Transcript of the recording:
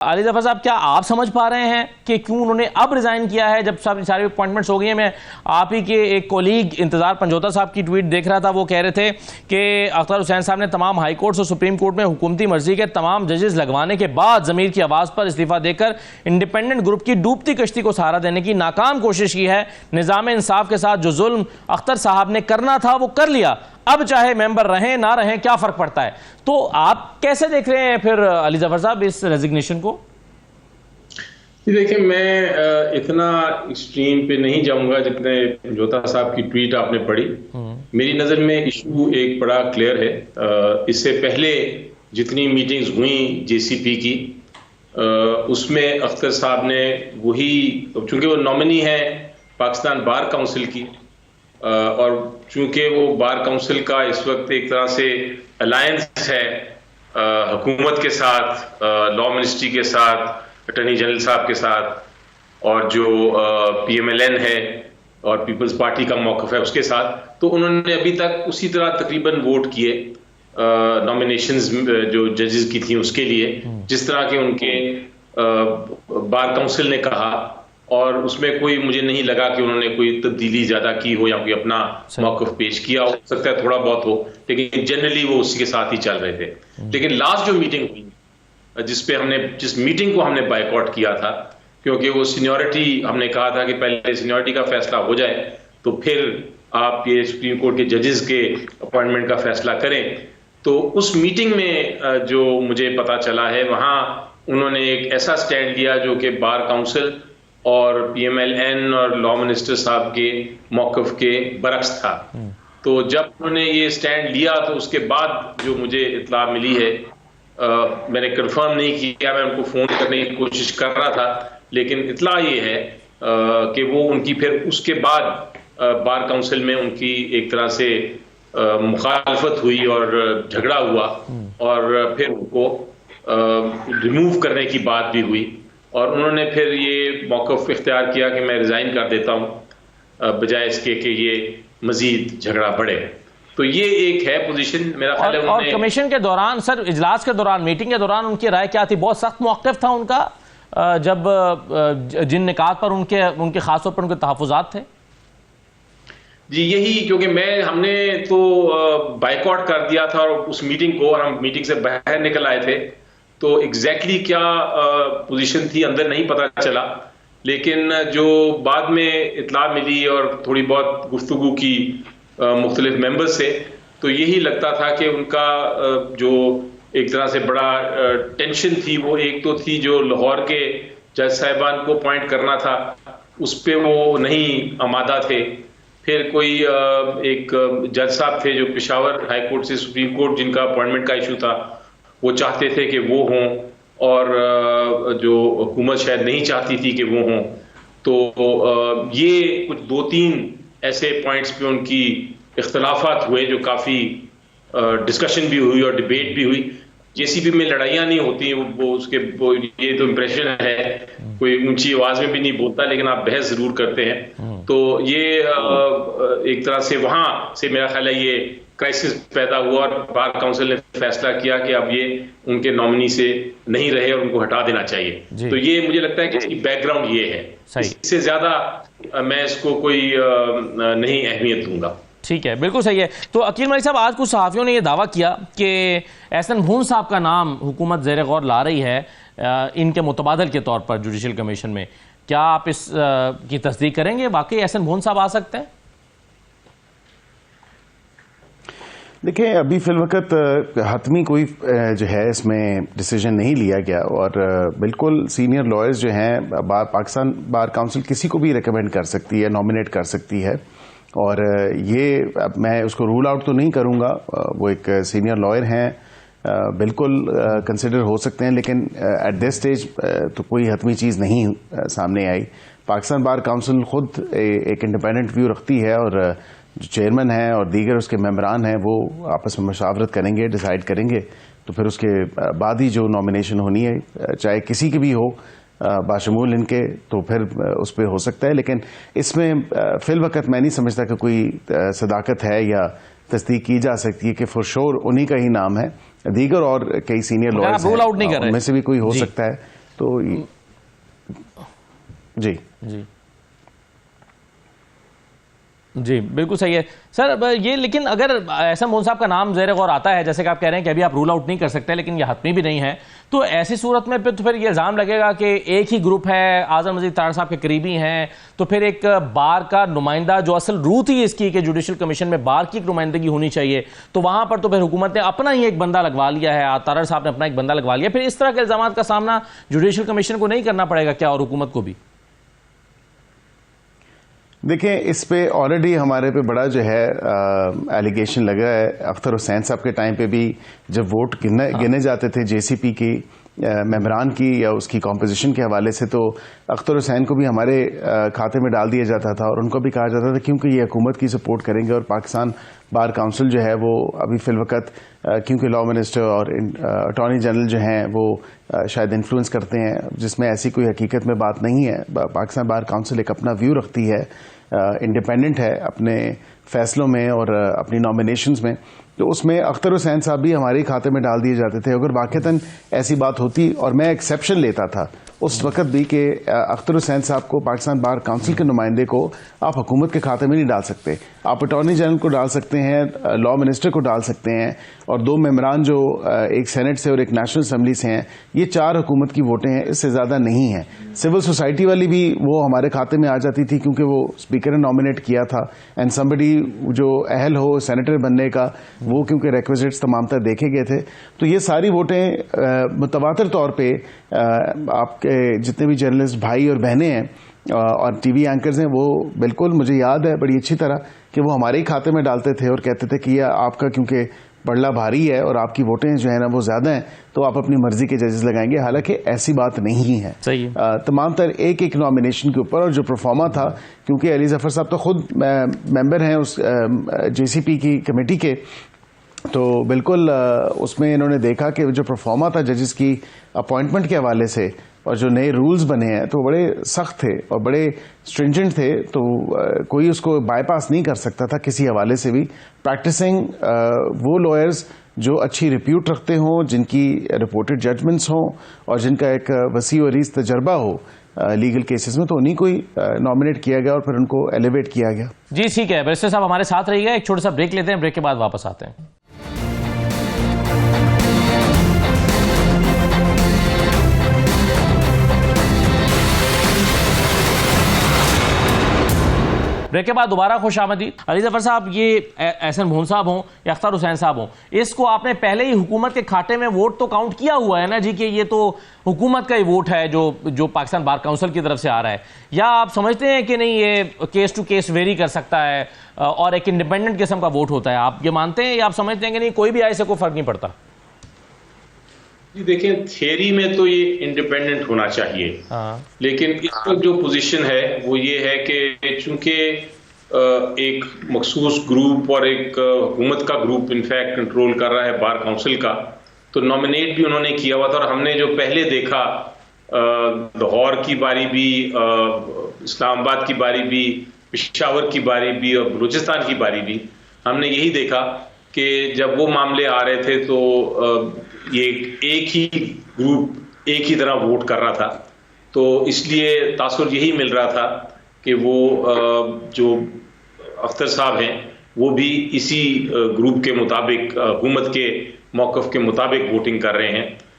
अली ज़फ़र साहब, क्या आप समझ पा रहे हैं कि क्यों उन्होंने अब रिज़ाइन किया है जब सब सारी अपॉइंटमेंट्स हो गई हैं? मैं आप ही के एक कोलीग इंतज़ार पंजोता साहब की ट्वीट देख रहा था, वो कह रहे थे कि अख्तर हुसैन साहब ने तमाम हाई कोर्ट्स और सुप्रीम कोर्ट में हुकूमती मर्जी के तमाम जजेस लगवाने के बाद ज़मीर की आवाज़ पर इस्तीफ़ा देकर इंडिपेंडेंट ग्रुप की डूबती कश्ती को सहारा देने की नाकाम कोशिश की है। निज़ाम इंसाफ के साथ जो जुल्म अख्तर साहब ने करना था वो कर लिया, अब चाहे मेंबर रहें ना रहें क्या फर्क पड़ता है। तो आप कैसे देख रहे हैं फिर अली ज़फ़र साहब इस रेजिग्नेशन को? देखिए, मैं इतना एक्सट्रीम पे नहीं जाऊंगा जितने पंजोता साहब की ट्वीट आपने पढ़ी। मेरी नज़र में इशू एक बड़ा क्लियर है। इससे पहले जितनी मीटिंग्स हुई जेसीपी की, उसमें अख्तर साहब ने वही, चूंकि वो नॉमिनी है पाकिस्तान बार काउंसिल की, और चूंकि वो बार काउंसिल का इस वक्त एक तरह से अलायंस है हुकूमत के साथ, लॉ मिनिस्ट्री के साथ, अटॉर्नी जनरल साहब के साथ, और जो पीएमएलएन है और पीपल्स पार्टी का मौक़िफ़ है उसके साथ, तो उन्होंने अभी तक उसी तरह तकरीबन वोट किए नॉमिनेशंस जो जजेस की थी उसके लिए, जिस तरह के उनके बार काउंसिल ने कहा, और उसमें कोई मुझे नहीं लगा कि उन्होंने कोई तब्दीली ज्यादा की हो या कोई अपना मौक़िफ़ पेश किया हो सकता है थोड़ा बहुत हो, लेकिन जनरली वो उसी के साथ ही चल रहे थे। लेकिन लास्ट जो मीटिंग हुई, जिस मीटिंग को हमने बायकॉट किया था, क्योंकि वो सीनियरिटी, हमने कहा था कि पहले सीनियरिटी का फैसला हो जाए तो फिर आप ये सुप्रीम कोर्ट के जजेस के अपॉइंटमेंट का फैसला करें। तो उस मीटिंग में जो मुझे पता चला है, वहां उन्होंने एक ऐसा स्टैंड लिया जो कि बार काउंसिल और पीएमएलएन और लॉ मिनिस्टर साहब के मौक़िफ़ के बरक्स था। तो जब उन्होंने ये स्टैंड लिया तो उसके बाद जो मुझे इत्तला मिली है, मैंने कंफर्म नहीं किया, मैं उनको फोन करने की कोशिश कर रहा था, लेकिन इत्तला ये है कि वो उनकी फिर उसके बाद बार काउंसिल में उनकी एक तरह से मुखालफत हुई और झगड़ा हुआ, और फिर उनको रिमूव करने की बात भी हुई, और उन्होंने फिर ये मौक़िफ़ इख्तियार किया कि मैं रिज़ाइन कर देता हूँ बजाय इसके कि ये मज़ीद झगड़ा बढ़े। तो ये एक है पोजीशन, मेरा ख्याल है। और कमीशन के दौरान, सर इजलास के दौरान, मीटिंग के दौरान उनकी राय क्या थी? बहुत सख्त मौक़िफ़ था उनका, जब जिन निकात पर उनके खास तौर पर उनके तहफ़्फ़ुज़ात थे। जी यही, क्योंकि हमने तो बायकॉट कर दिया था और उस मीटिंग को, और हम मीटिंग से बाहर निकल आए थे, तो एग्जैक्टली क्या पोजीशन थी अंदर नहीं पता चला, लेकिन जो बाद में इत्तला मिली और थोड़ी बहुत गुफ्तगू की मुख्तलिफ मेंबर से, तो यही लगता था कि उनका जो एक तरह से बड़ा टेंशन थी, वो एक तो थी जो लाहौर के जज साहिबान को अपॉइंट करना था, उस पर वो नहीं आमादा थे। फिर कोई एक जज साहब थे जो पेशावर हाई कोर्ट से सुप्रीम कोर्ट, जिनका अपॉइंटमेंट का इशू था, वो चाहते थे कि वो हों, और जो हुकूमत शायद नहीं चाहती थी कि वो हों। तो ये कुछ 2-3 ऐसे पॉइंट्स पे उनकी इख्तलाफात हुए, जो काफ़ी डिस्कशन भी हुई और डिबेट भी हुई। जेसीबी में लड़ाइयाँ नहीं होती, वो ये तो इम्प्रेशन है, कोई ऊंची आवाज़ में भी नहीं बोलता, लेकिन आप बहस ज़रूर करते हैं। तो ये एक तरह से वहाँ से मेरा ख्याल है ये क्राइसिस पैदा हुआ, और बार काउंसिल ने फैसला किया कि अब ये उनके नॉमिनी से नहीं रहे और उनको हटा देना चाहिए। तो ये मुझे लगता है कि इसकी बैकग्राउंड ये है, इससे ज्यादा मैं इसको कोई नहीं अहमियत दूंगा। ठीक है, बिल्कुल सही है। तो अकील मलिक साहब, आज कुछ सहाफ़ियों ने यह दावा किया कि एहसन भून साहब का नाम हुकूमत ज़ेर गौर ला रही है इनके मुतबादल के तौर पर जुडिशल कमीशन में। क्या आप इस की तस्दीक करेंगे, वाकई एहसन भून साहब आ सकते हैं? देखिए, अभी फिलवक़्त हतमी कोई जो है इसमें डिसीजन नहीं लिया गया, और बिल्कुल सीनियर लॉयर्स जो हैं, पाकिस्तान बार काउंसिल किसी को भी रिकमेंड कर सकती है, नॉमिनेट कर सकती है, और ये अब मैं उसको रूल आउट तो नहीं करूँगा, वो एक सीनियर लॉयर हैं, बिल्कुल कंसिडर हो सकते हैं, लेकिन एट दिस स्टेज तो कोई हतमी चीज़ नहीं सामने आई। पाकिस्तान बार काउंसिल खुद एक इंडिपेंडेंट व्यू रखती है, और जो चेयरमैन है और दीगर उसके मेंबरान हैं वो आपस में मशावरत करेंगे, डिसाइड करेंगे, तो फिर उसके बाद ही जो नॉमिनेशन होनी है, चाहे किसी की भी हो बाशमूल इनके, तो फिर उस पर हो सकता है। लेकिन इसमें फिल वक़्त मैं नहीं समझता कि कोई सदाकत है या तस्दीक की जा सकती है कि फॉर श्योर उन्हीं का ही नाम है। दीगर और कई सीनियर लॉयर्स रूल आउट नहीं कर रहे, उनमें से भी कोई हो सकता है। तो जी जी जी बिल्कुल सही है सर। ये लेकिन अगर एहसन मोहन साहब का नाम ज़ेर गौर आता है, जैसे कि आप कह रहे हैं कि अभी आप रूल आउट नहीं कर सकते, लेकिन ये हतमी भी नहीं है, तो ऐसी सूरत में फिर ये इल्ज़ाम लगेगा कि एक ही ग्रुप है, आज़म मजीद तार साहब के करीबी हैं, तो फिर एक बार का नुमाइंदा, जो असल रूट ही इसकी कि जुडिशल कमीशन में बार की एक नुमाइंदगी होनी चाहिए, तो वहाँ पर तो फिर हुकूमत ने अपना ही एक बंदा लगवा लिया है, तारड़ साहब ने अपना एक बंदा लगवा लिया। फिर इस तरह के इल्ज़ाम का सामना जुडिशल कमीशन को नहीं करना पड़ेगा क्या, और हुकूमत को भी? देखिए, इस पे ऑलरेडी हमारे पे बड़ा जो है एलिगेशन लगा है। अख्तर हुसैन साहब के टाइम पे भी जब वोट गिने जाते थे जेसीपी की मेंबरान की या उसकी कॉम्पोजिशन के हवाले से, तो अख्तर हुसैन को भी हमारे खाते में डाल दिया जाता था और उनको भी कहा जाता था क्योंकि ये हुकूमत की सपोर्ट करेंगे। और पाकिस्तान बार काउंसिल जो है वो अभी फिलवक़्त क्योंकि लॉ मिनिस्टर और अटॉर्नी जनरल जो हैं वो शायद इन्फ्लुएंस करते हैं, जिसमें ऐसी कोई हकीकत में बात नहीं है। पाकिस्तान बार काउंसिल एक अपना व्यू रखती है, इंडिपेंडेंट है अपने फैसलों में और अपनी नॉमिनेशंस में, तो उसमें अख्तर हुसैन साहब भी हमारे खाते में डाल दिए जाते थे। अगर वाक़तन ऐसी बात होती और मैं एक्सेप्शन लेता था उस वक्त भी कि अख्तर हुसैन साहब को, पाकिस्तान बार काउंसिल के नुमाइंदे को आप हुकूमत के खाते में नहीं डाल सकते, आप अटॉर्नी जनरल को डाल सकते हैं, लॉ मिनिस्टर को डाल सकते हैं, और 2 मेंबरान जो एक सेनेट से और एक नेशनल असम्बली से हैं, ये 4 हुकूमत की वोटें हैं, इससे ज़्यादा नहीं है। सिविल सोसाइटी वाली भी वो हमारे खाते में आ जाती थी क्योंकि वो स्पीकर ने नॉमिनेट किया था, एंड समबडी जो अहल हो सेनेटर बनने का, वो क्योंकि रिक्विजिट्स तमामतर देखे गए थे। तो ये सारी वोटें मुतवातिर तौर पर आपके जितने भी जर्नलिस्ट भाई और बहनें हैं और टीवी एंकर्स हैं, वो बिल्कुल मुझे याद है बड़ी अच्छी तरह कि वो हमारे ही खाते में डालते थे और कहते थे कि यह आपका क्योंकि पड़ला भारी है और आपकी वोटें जो है ना वो ज्यादा हैं, तो आप अपनी मर्जी के जजेस लगाएंगे। हालांकि ऐसी बात नहीं है। सही है। तमाम तर एक एक नॉमिनेशन के ऊपर, और जो परफॉर्मा था, क्योंकि अली जफर साहब तो खुद मेंबर हैं उस जेसीपी की कमेटी के, तो बिल्कुल उसमें इन्होंने देखा कि जो परफॉर्मा था जजेस की अपॉइंटमेंट के हवाले से और जो नए रूल्स बने हैं तो बड़े सख्त थे और बड़े स्ट्रिंजेंट थे, तो कोई उसको बाईपास नहीं कर सकता था किसी हवाले से भी। प्रैक्टिसिंग वो लॉयर्स जो अच्छी रिप्यूट रखते हों, जिनकी रिपोर्टेड जजमेंट्स हों और जिनका एक वसी और रीस तजर्बा हो लीगल केसेस में, तो उन्हीं को ही नॉमिनेट किया गया और फिर उनको एलिवेट किया गया। जी ठीक है, बैरिस्टर साहब हमारे साथ रहिएगा, एक छोटा सा ब्रेक लेते हैं, ब्रेक के बाद वापस आते हैं। ब्रेक के बाद दोबारा खुश आमदीद। अली जफर साहब, ये एहसन मोहन साहब हों या अख्तर हुसैन साहब हों, इसको आपने पहले ही हुकूमत के खाते में वोट तो काउंट किया हुआ है ना जी, कि ये तो हुकूमत का ही वोट है जो पाकिस्तान बार काउंसिल की तरफ से आ रहा है, या आप समझते हैं कि नहीं ये केस टू केस वेरी कर सकता है और एक इंडिपेंडेंट किस्म का वोट होता है? आप ये मानते हैं या आप समझते हैं कि नहीं कोई भी आए से कोई फर्क नहीं पड़ता? जी देखें, थियरी में तो ये इंडिपेंडेंट होना चाहिए, लेकिन इस वक्त जो पोजीशन है वो ये है कि चूंकि एक मखसूस ग्रुप और एक हुकूमत का ग्रुप इनफैक्ट कंट्रोल कर रहा है बार काउंसिल का, तो नॉमिनेट भी उन्होंने किया हुआ था। और हमने जो पहले देखा, लाहौर की बारी भी, इस्लामाबाद की बारी भी, पेशावर की बारी भी और बलूचिस्तान की बारी भी, हमने यही देखा कि जब वो मामले आ रहे थे तो ये एक ही ग्रुप एक ही तरह वोट कर रहा था। तो इसलिए तासुर यही मिल रहा था कि वो जो अख्तर साहब हैं वो भी इसी ग्रुप के मुताबिक, हुकूमत के मौक़िफ़ के मुताबिक वोटिंग कर रहे हैं।